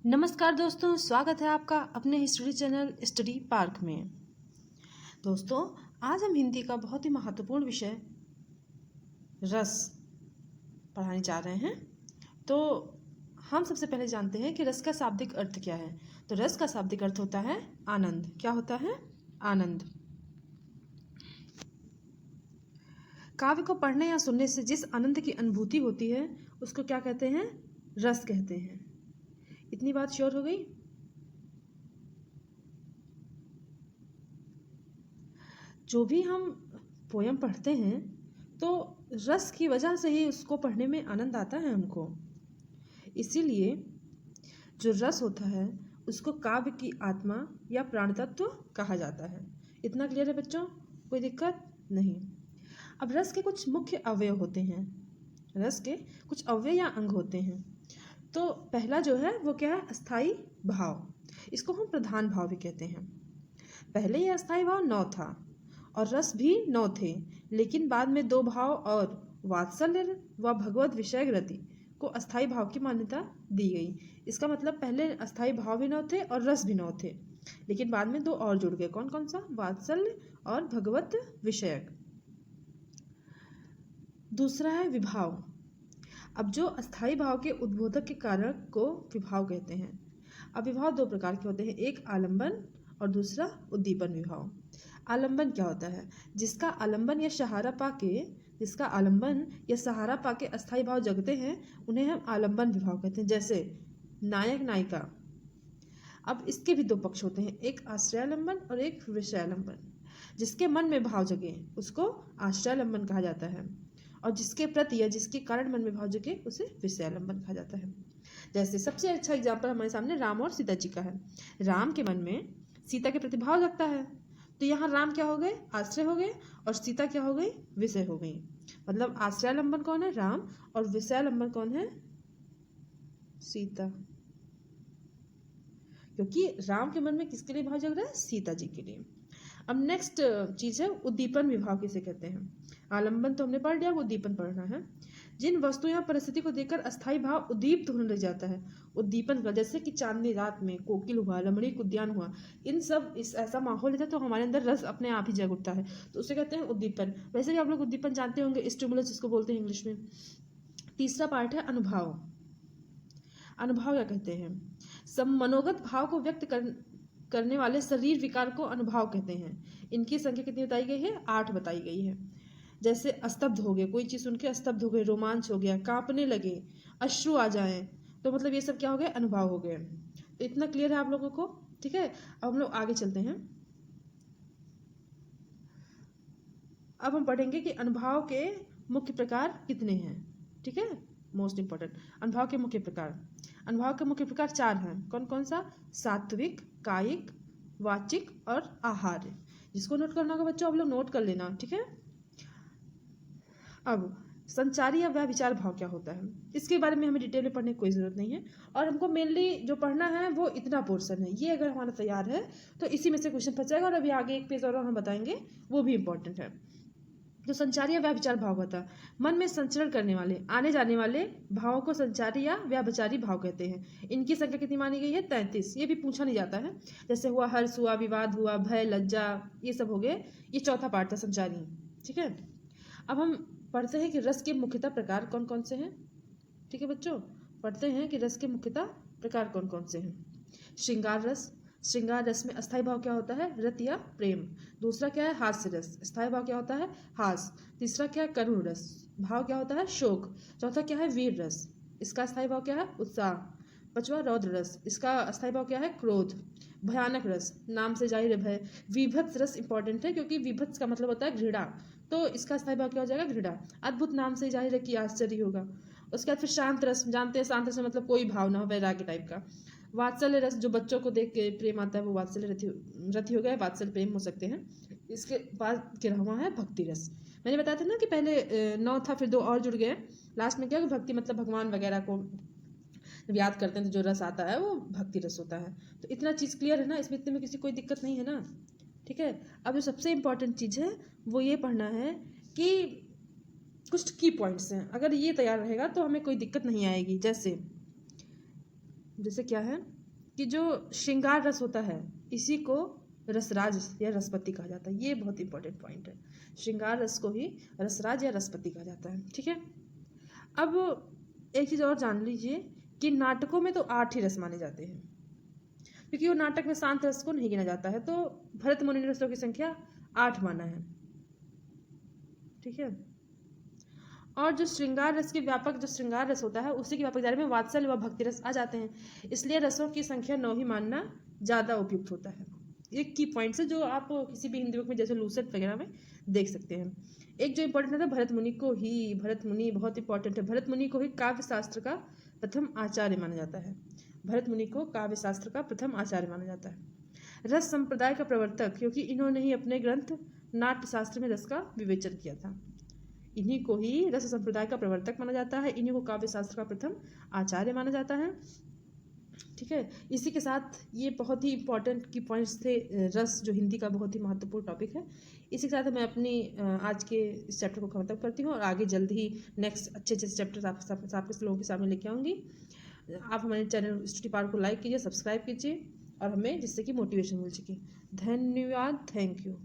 नमस्कार दोस्तों, स्वागत है आपका अपने हिस्ट्री चैनल स्टडी पार्क में। दोस्तों, आज हम हिंदी का बहुत ही महत्वपूर्ण विषय रस पढ़ाने जा रहे हैं। तो हम सबसे पहले जानते हैं कि रस का शाब्दिक अर्थ क्या है। तो रस का शाब्दिक अर्थ होता है आनंद। क्या होता है? आनंद। काव्य को पढ़ने या सुनने से जिस आनंद की अनुभूति होती है उसको क्या कहते हैं? रस कहते हैं। इतनी बात श्योर हो गई? जो भी हम पोयम पढ़ते हैं तो रस की वजह से ही उसको पढ़ने में आनंद आता है हमको। इसीलिए जो रस होता है उसको काव्य की आत्मा या प्राण तत्व कहा जाता है। इतना क्लियर है बच्चों? कोई दिक्कत नहीं। अब रस के कुछ मुख्य अवयव होते हैं। रस के कुछ अवयव या अंग होते हैं। तो पहला जो है वो क्या है? अस्थाई भाव। इसको हम प्रधान भाव भी कहते हैं। पहले ये अस्थाई भाव 9 था और रस भी 9 थे, लेकिन बाद में 2 भाव और वात्सल्य व भगवत विषय रति को अस्थाई भाव की मान्यता दी गई। इसका मतलब पहले अस्थाई भाव भी 9 थे और रस भी 9 थे, लेकिन बाद में 2 और जुड़ गए। कौन कौन सा? वात्सल्य और भगवत विषयक। दूसरा है विभाव। अब जो अस्थाई भाव के उद्बोधक के कारक को विभाव कहते हैं। अब विभाव 2 प्रकार के होते हैं, एक आलंबन और दूसरा उद्दीपन विभाव। आलंबन क्या होता है? जिसका आलंबन या सहारा पाके अस्थाई भाव जगते हैं उन्हें हम आलंबन विभाव कहते हैं। जैसे नायक नायिका। अब इसके भी 2 पक्ष होते हैं, एक आश्रयालंबन और एक विषयालंबन। जिसके मन में भाव जगे उसको आश्रयालंबन कहा जाता है और जिसके प्रति या जिसके कारण मन में भाव जगे उसे विषयालंबन कहा जाता है। जैसे सबसे अच्छा एग्जाम्पल हमारे सामने राम और सीता जी का है। राम के मन में सीता के प्रति भाव जगता है, तो यहाँ राम क्या हो गए? आश्रय हो गए और सीता क्या हो गई? विषय हो गई। मतलब आश्रयालंबन कौन है? राम। और विषयालंबन कौन है? सीता। क्योंकि राम के मन में किसके लिए भाव जग रहा है? सीता जी के लिए। अब नेक्स्ट चीज है उद्दीपन विभाव किसे कहते हैं। आलंबन तो हमने पढ़ लिया, उद्दीपन पढ़ना है। जिन वस्तु या परिस्थिति को देखकर अस्थाई भाव उद्दीप्त होने लग जाता है, उद्दीपन का। जैसे कि चांदनी रात में कोकिल हुआ, लमड़ी उद्यान हुआ, इन सब इस ऐसा माहौल है तो हमारे अंदर रस अपने आप ही जग उठता है, तो उसे कहते हैं उद्दीपन। वैसे भी आप लोग उद्दीपन जानते होंगे, स्टिमुलस जिसको बोलते हैं इंग्लिश में। तीसरा पार्ट है अनुभाव। अनुभाव क्या कहते हैं? सब मनोगत भाव को व्यक्त करने वाले शरीर विकार को अनुभाव कहते हैं। इनकी संख्या कितनी बताई गई है? 8 बताई गई है। जैसे स्तब्ध हो गए, कोई चीज सुन के स्तब्ध हो गए, रोमांच हो गया, कांपने लगे, अश्रु आ जाए, तो मतलब ये सब क्या हो गए? अनुभाव हो गए। तो इतना क्लियर है आप लोगों को? ठीक है। अब हम लोग आगे चलते हैं। अब हम पढ़ेंगे कि अनुभाव के मुख्य प्रकार कितने हैं। ठीक है, मोस्ट इंपॉर्टेंट। अनुभाव के मुख्य प्रकार। अनुभाव के मुख्य प्रकार 4 हैं। कौन कौन सा? सात्विक, कायिक, वाचिक और आहार्य। जिसको नोट करना होगा बच्चों आप लोग नोट कर लेना। ठीक है। अब संचारी या व्यभिचार भाव क्या होता है, इसके बारे में हमें डिटेल में पढ़ने की कोई ज़रूरत नहीं है, और हमको मेनली जो पढ़ना है वो इतना पोर्शन है। ये अगर हमारा तैयार है तो इसी में से क्वेश्चन फंस जाएगा, और अभी आगे एक पेज और हम बताएंगे, वो भी इंपॉर्टेंट है। जो संचारी या व्यभिचार भाव होता है, मन में संचरण करने वाले, आने जाने वाले भावों को संचारी या व्यभिचारी भाव कहते हैं। इनकी संख्या कितनी मानी गई है? 33। ये भी पूछा नहीं जाता है। जैसे हुआ हर्ष हुआ, विवाद हुआ, भय, लज्जा, ये सब हो गए। ये चौथा पार्ट था संचारी। ठीक है। अब हम पढ़ते हैं कि रस के मुख्यतः प्रकार कौन कौन से हैं। ठीक है बच्चों, पढ़ते हैं कि रस के मुख्यतः प्रकार कौन कौन से हैं। श्रृंगार रस। श्रृंगार रस में अस्थाई भाव क्या होता है? रति या प्रेम। दूसरा क्या है? हास्य रस। अस्थाई भाव क्या होता है? हास। तीसरा क्या है? करुण रस। भाव क्या होता है? शोक। चौथा क्या है? वीर रस। इसका अस्थाई भाव क्या है? उत्साह। पांचवा रौद्र रस। इसका अस्थाई भाव क्या है? क्रोध। भयानक रस, नाम से जाहिर है भय। विभत्स रस इंपॉर्टेंट है क्योंकि विभत्स का मतलब होता है घृणा, तो इसका अस्थाई भाव क्या हो जाएगा? घृणा। अद्भुत, नाम से जाहिर है कि आश्चर्य होगा। उसके बाद फिर शांत रस, जानते हैं शांत रस मतलब कोई भाव ना हो, वैराग्य टाइप का। वात्सल्य रस, जो बच्चों को देख के प्रेम आता है वो वात्सल्य रति हो गया, वात्सल्य प्रेम हो सकते हैं। इसके बाद गिरा हुआ है भक्ति रस। मैंने बताया था ना कि पहले 9 था, फिर 2 और जुड़ गए। लास्ट में क्या है? भक्ति मतलब भगवान वगैरह को जब याद करते हैं तो जो रस आता है वो भक्ति रस होता है। तो इतना चीज़ क्लियर है ना, इसमें इतने में किसी कोई दिक्कत नहीं है ना। ठीक है। अब जो सबसे इम्पोर्टेंट चीज़ है वो ये पढ़ना है कि कुछ की पॉइंट्स हैं, अगर ये तैयार रहेगा तो हमें कोई दिक्कत नहीं आएगी। जैसे जैसे क्या है कि जो श्रृंगार रस होता है इसी को रसराज या रसपति कहा जाता है। ये बहुत इंपॉर्टेंट पॉइंट है, श्रृंगार रस को ही रसराज या रसपति कहा जाता है। ठीक है, अब एक चीज़ और जान लीजिए कि नाटकों में तो 8 ही रस माने जाते हैं, क्योंकि वो नाटक में शांत रस को नहीं गिना जाता है, तो भरत मुनि ने रसों की संख्या 8 माना है। ठीक है, और जो श्रृंगार रस के व्यापक जो श्रृंगार रस होता है उसी के व्यापक दायरे में वात्सल्य व भक्ति रस आ जाते हैं, इसलिए रसों की संख्या 9 ही मानना ज़्यादा उपयुक्त होता है। एक की पॉइंट्स है जो आप किसी भी हिंदी बुक में जैसे लूसेंट वगैरह में देख सकते हैं। एक जो इंपॉर्टेंट है भरत मुनि बहुत इंपॉर्टेंट है, भरत मुनि को ही काव्य शास्त्र का प्रथम आचार्य माना जाता है। भरत मुनि को काव्य शास्त्र का प्रथम आचार्य माना जाता है। रस संप्रदाय का प्रवर्तक, क्योंकि इन्होंने ही अपने ग्रंथ नाट्य शास्त्र में रस का विवेचन किया था। इन्हीं को ही रस संप्रदाय का प्रवर्तक माना जाता है, इन्हीं को काव्य शास्त्र का प्रथम आचार्य माना जाता है। ठीक है, इसी के साथ ये बहुत ही इंपॉर्टेंट की पॉइंट्स थे रस, जो हिंदी का बहुत ही महत्वपूर्ण टॉपिक है। इसी के साथ मैं अपनी आज के इस चैप्टर को खत्म करती हूँ और आगे जल्द ही नेक्स्ट अच्छे चैप्टर आपके लोगों के सामने लेके आऊँगी। आप हमारे चैनल स्टडी पार्क को लाइक कीजिए, सब्सक्राइब कीजिए और हमें जिससे कि मोटिवेशन मिल सके। धन्यवाद, थैंक यू।